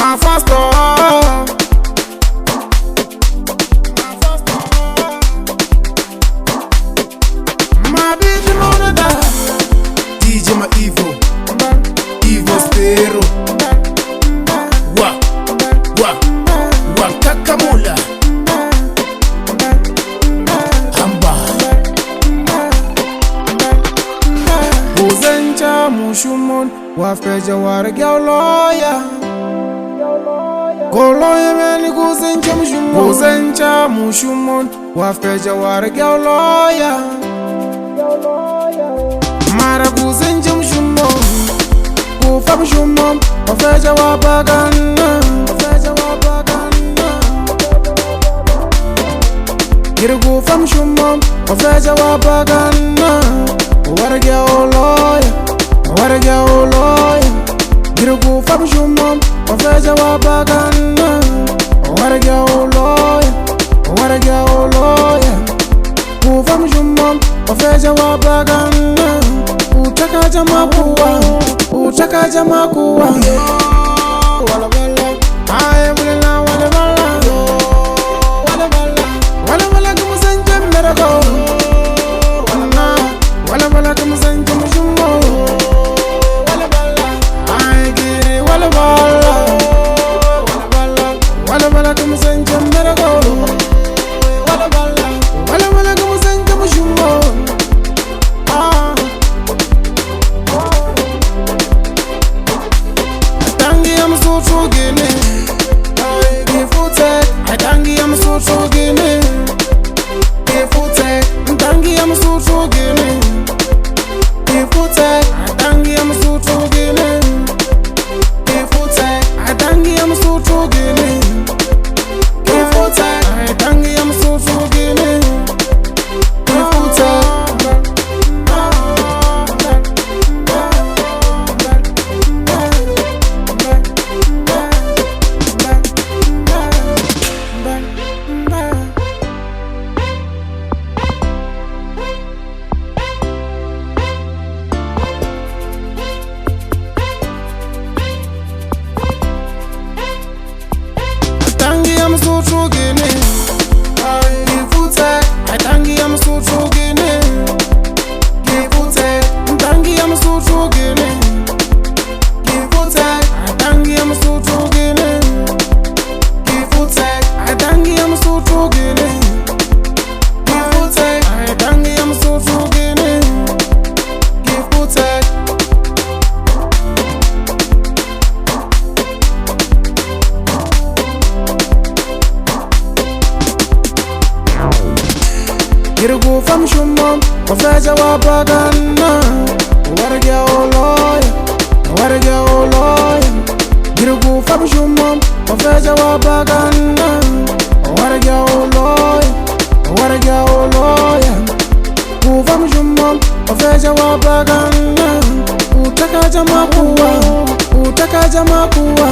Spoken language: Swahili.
my first love. My baby monitor, DJ my Evo Spero. Wa kakamula hamba Uzencha mushumon wafeja waragya lawyer. Go lawyer meni kuzencha mushumon. Uzencha mushumon wafeja waragya lawyer. Mara kuzencha mushumon kufa mushumon wafeja wabagana. Girgu fam shumam, wafeja wabagana. Waragya lawyer, waragya lawyer. Girgu fam shumam, wafeja wabagana. Waragya lawyer, waragya lawyer. Gu fam shumam, wafeja wabagana. Utaka jamakuwa, utaka jamakuwa. Wala wala, aye wala wala wala. Wala kumuzanja mushumo. I get it. Wala kumuzanja merago. Wala kumuzanja mushumo. Atangi am so trugene. Gifute. Atangi am so trugene. Gifute. Atangi am so trugene. Atangi am so trugene. Atangi am so trugene. Atangi am so trugene. Atangi am so trugene. Atangi am so trugene. Atangi am so trugene. Atangi am so trugene. Atangi am so trugene. Atangi am so trugene. Girgu fam shumam, wafeja wabagana. Waragya lawyer, waragya lawyer. Girgu fam shumam, wafeja wabagana. Waragya lawyer, waragya lawyer. Gu fam shumam, wafeja wabagana. Utaka jamakuwa, utaka jamakuwa.